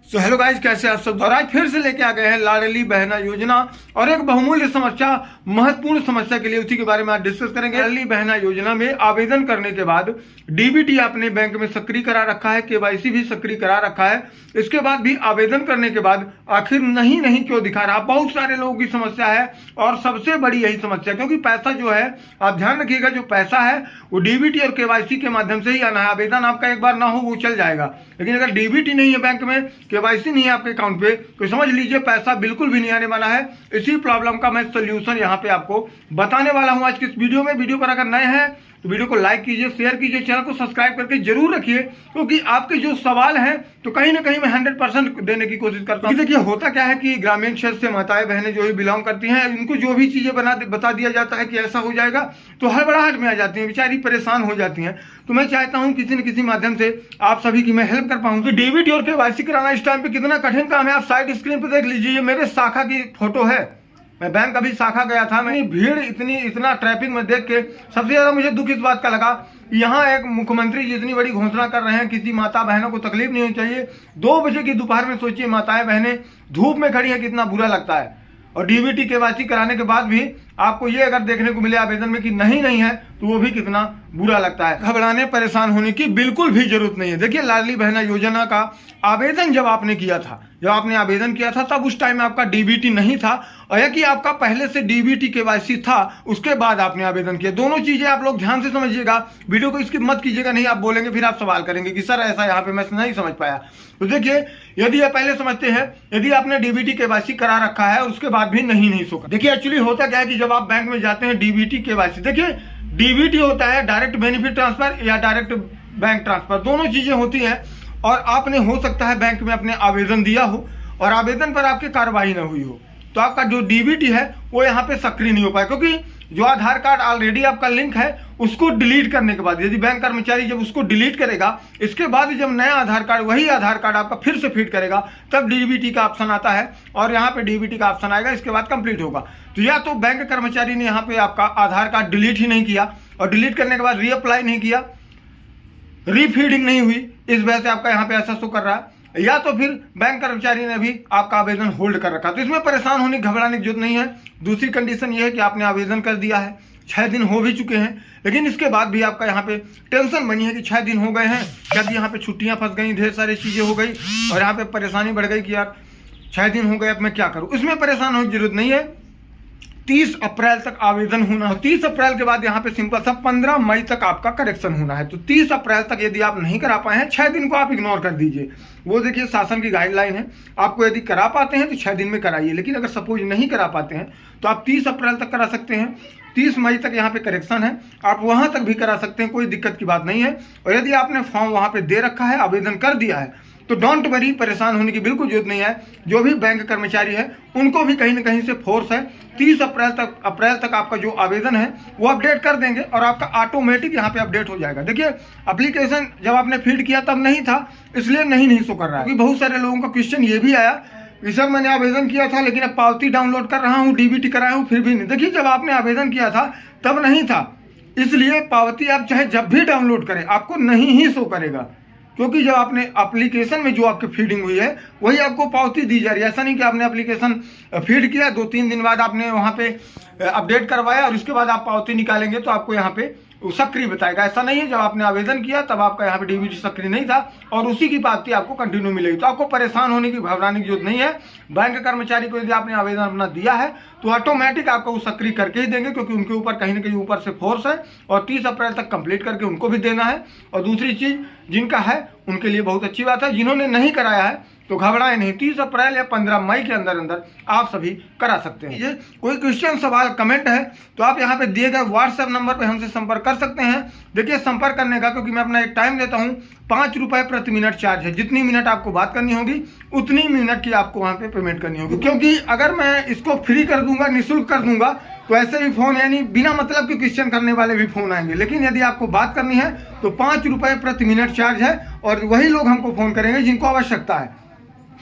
तो hello guys, कैसे आप सब। और आज फिर से लेके आ गए हैं लाडली बहना योजना और एक बहुमूल्य समस्या, महत्वपूर्ण समस्या के लिए उसी के बारे में आज डिस्कस करेंगे। लाडली बहना योजना में आवेदन करने के बाद डीबीटी आपने बैंक में सक्रिय करा रखा है, केवाईसी भी सक्रिय करा रखा है, इसके बाद भी आवेदन करने के बाद आखिर नहीं क्यों दिखा रहा। बहुत सारे लोगों की समस्या है और सबसे बड़ी यही समस्या, क्योंकि पैसा जो है, आप ध्यान रखिएगा, जो पैसा है वो डीबीटी और केवाईसी के माध्यम से ही आना है। आवेदन आपका एक बार ना हो वो चल जाएगा, लेकिन अगर डीबीटी नहीं है बैंक में, केवाईसी नहीं है आपके अकाउंट पे, तो समझ लीजिए पैसा बिल्कुल भी नहीं आने वाला है। इसी प्रॉब्लम का मैं सोल्यूशन यहाँ पे आपको बताने वाला हूँ आज की इस वीडियो में। वीडियो पर अगर नए हैं तो वीडियो को लाइक कीजिए, शेयर कीजिए, चैनल को सब्सक्राइब करके जरूर रखिए, क्योंकि आपके जो सवाल हैं तो कहीं ना कहीं मैं 100% देने की कोशिश करता हूँ। देखिए होता क्या है कि ग्रामीण क्षेत्र से माताएं बहनें जो भी बिलोंग करती हैं, इनको जो भी चीजें बता दिया जाता है कि ऐसा हो जाएगा, तो हड़बड़ाहट में आ जाती हैं, बेचारी परेशान हो जाती हैं। तो मैं चाहता हूँ किसी न किसी माध्यम से आप सभी की मैं हेल्प कर पाऊँ। तो डीबीटी और केवाईसी कराना इस टाइम पे कितना कठिन काम है, आप साइड स्क्रीन पर देख लीजिए। ये मेरे शाखा की फोटो है, मैं बैंक अभी शाखा गया था। मैं भीड़ इतना ट्रैफिक में देख के सबसे ज्यादा मुझे दुख इस बात का लगा, यहाँ एक मुख्यमंत्री जितनी बड़ी घोषणा कर रहे हैं, किसी माता बहनों को तकलीफ नहीं होनी चाहिए। 2 बजे की दोपहर में सोचिए माताएं बहनें धूप में खड़ी हैं, कितना बुरा लगता है। और डीबीटी केवाईसी कराने के बाद भी आपको ये अगर देखने को मिले आवेदन में कि नहीं है, तो वो भी कितना बुरा लगता है। घबराने परेशान होने की बिल्कुल भी जरूरत नहीं है। देखिए लाडली बहना योजना का आवेदन जब आपने किया था, तब उस टाइम में आपका डीबीटी नहीं था, और या कि आपका पहले से डीबीटी केवाईसी था, उसके बाद आपने आवेदन किया। दोनों चीजें आप लोग ध्यान से समझिएगा, वीडियो को स्किप मत कीजिएगा, नहीं आप बोलेंगे फिर आप सवाल करेंगे कि सर ऐसा यहाँ पे मैं नहीं समझ पाया। तो देखिए, यदि आप पहले समझते हैं, यदि आपने डीबीटी केवाईसी करा रखा है और उसके बाद भी नहीं सोचा। देखिए एक्चुअली होता क्या है कि जब आप बैंक में जाते हैं डीबीटी केवाईसी, देखिए डीबीटी होता है डायरेक्ट बेनिफिट ट्रांसफर या डायरेक्ट बैंक ट्रांसफर, दोनों चीजें होती हैं। और आपने हो सकता है बैंक में अपने आवेदन दिया हो और आवेदन पर आपकी कार्रवाई न हुई हो, तो आपका जो डीबीटी है वो यहाँ पे सक्रिय नहीं हो पाए, क्योंकि जो आधार कार्ड ऑलरेडी आपका लिंक है उसको डिलीट करने के बाद, यदि बैंक कर्मचारी जब उसको डिलीट करेगा, इसके बाद जब नया आधार कार्ड, वही आधार कार्ड आपका फिर से फीड करेगा, तब डीबीटी का ऑप्शन आता है और यहाँ पे डीबीटी का ऑप्शन आएगा, इसके बाद कंप्लीट होगा। तो या तो बैंक कर्मचारी ने यहाँ पे आपका आधार कार्ड डिलीट ही नहीं किया और डिलीट करने के बाद रीअप्लाई नहीं किया, रीफीडिंग नहीं हुई, इस वजह से आपका यहाँ पे ऐसा शो कर रहा है, या तो फिर बैंक कर्मचारी ने भी आपका आवेदन होल्ड कर रखा। तो इसमें परेशान होने घबराने की जरूरत नहीं है। दूसरी कंडीशन ये है कि आपने आवेदन कर दिया है, 6 दिन हो भी चुके हैं, लेकिन इसके बाद भी आपका यहाँ पे टेंशन बनी है कि 6 दिन हो गए हैं, जब यहाँ पे छुट्टियां फंस गई, ढेर सारी चीजें हो गई और यहाँ पे परेशानी बढ़ गई कि यार 6 दिन हो गए, अब मैं क्या करूँ। इसमें परेशान होने की जरूरत नहीं है। 30 अप्रैल तक आवेदन होना है। 30 अप्रैल के बाद यहाँ पे सिंपल सा 15 मई तक आपका करेक्शन होना है। तो 30 अप्रैल तक यदि आप नहीं करा पाए हैं, 6 दिन को आप इग्नोर कर दीजिए। वो देखिए शासन की गाइडलाइन है, आपको यदि करा पाते हैं तो 6 दिन में कराइए, लेकिन अगर सपोज नहीं करा पाते हैं तो आप 30 अप्रैल तक करा सकते हैं। 30 मई तक यहाँ पे करेक्शन है, आप वहां तक भी करा सकते हैं, कोई दिक्कत की बात नहीं है। और यदि आपने फॉर्म वहां पे दे रखा है, आवेदन कर दिया है, तो डोंट वरी, परेशान होने की बिल्कुल जरूरत नहीं है। जो भी बैंक कर्मचारी है उनको भी कहीं ना कहीं से फोर्स है, 30 अप्रैल तक आपका जो आवेदन है वो अपडेट कर देंगे और आपका ऑटोमेटिक यहाँ पे अपडेट हो जाएगा। देखिए एप्लीकेशन जब आपने फीड किया तब नहीं था, इसलिए नहीं शो कर रहा है। क्योंकि बहुत सारे लोगों का क्वेश्चन ये भी आया कि सर मैंने आवेदन किया था लेकिन अब पावती डाउनलोड कर रहा हूँ, डीबीटी कराया हूँ, फिर भी नहीं। देखिए जब आपने आवेदन किया था तब नहीं था, इसलिए पावती आप चाहे जब भी डाउनलोड करें आपको नहीं ही शो करेगा, क्योंकि जब आपने एप्लीकेशन में जो आपकी फीडिंग हुई है वही आपको पावती दी जा रही है। ऐसा नहीं कि आपने एप्लीकेशन फीड किया, 2-3 दिन बाद आपने वहाँ पे अपडेट करवाया और उसके बाद आप पावती निकालेंगे तो आपको यहाँ पे सक्रिय बताएगा, ऐसा नहीं है। जब आपने आवेदन किया तब आपका यहाँ पे डीबीटी सक्रिय नहीं था और उसी की पावती आपको कंटिन्यू मिलेगी। तो आपको परेशान होने की, घबराने की जरूरत नहीं है। बैंक कर्मचारी को यदि आपने आवेदन अपना दिया है तो ऑटोमेटिक आपको वो सक्रिय करके ही देंगे, क्योंकि उनके ऊपर कहीं ना कहीं ऊपर से फोर्स है और 30 अप्रैल तक कंप्लीट करके उनको भी देना है। और दूसरी चीज, जिनका है उनके लिए बहुत अच्छी बात है, जिन्होंने नहीं कराया है तो घबराए नहीं, 30 अप्रैल या 15 मई के अंदर आप सभी करा सकते हैं। ये कोई क्वेश्चन, सवाल, कमेंट है तो आप यहाँ पे दिए गए व्हाट्सएप नंबर पे हमसे संपर्क कर सकते हैं। देखिए संपर्क करने का, क्योंकि मैं अपना एक टाइम देता हूँ, 5 रुपए प्रति मिनट चार्ज है। जितनी मिनट आपको बात करनी होगी उतनी मिनट की आपको वहाँ पे पेमेंट करनी होगी, क्योंकि अगर मैं इसको फ्री कर दूंगा, निःशुल्क कर दूंगा, तो ऐसे भी फोन, यानी बिना मतलब के क्वेश्चन करने वाले भी फोन आएंगे। लेकिन यदि आपको बात करनी है तो 5 रुपए प्रति मिनट चार्ज है और वही लोग हमको फोन करेंगे जिनको आवश्यकता है।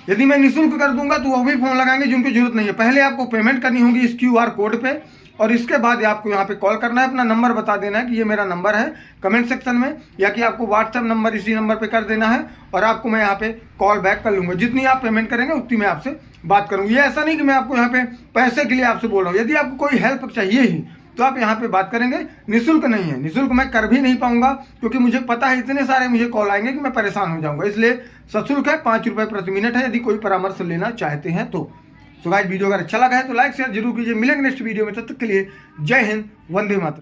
यदि मैं निःशुल्क कर दूंगा तो वो भी फोन लगाएंगे जिनको जरूरत नहीं है। पहले आपको पेमेंट करनी होगी इस QR कोड पे, और इसके बाद आपको यहाँ पे कॉल करना है, अपना नंबर बता देना है कि ये मेरा नंबर है कमेंट सेक्शन में, या कि आपको व्हाट्सएप नंबर इसी नंबर पे कर देना है और आपको मैं यहाँ पे कॉल बैक कर लूँगा। जितनी आप पेमेंट करेंगे उतनी मैं आपसे बात करूँगी। ये ऐसा नहीं कि मैं आपको यहाँ पे पैसे के लिए आपसे बोल रहा हूँ। यदि आपको कोई हेल्प चाहिए ही तो आप यहाँ पे बात करेंगे, निःशुल्क नहीं है। निःशुल्क मैं कर भी नहीं पाऊंगा क्योंकि मुझे पता है इतने सारे मुझे कॉल आएंगे कि मैं परेशान हो जाऊंगा। इसलिए सशुल्क है, 5 रुपये प्रति मिनट है यदि कोई परामर्श लेना चाहते हैं तो। गाइस वीडियो अगर अच्छा लगा है तो लाइक शेयर जरूर कीजिए। मिलेंगे नेक्स्ट वीडियो में, तब तक के लिए जय हिंद, वंदे मातरम।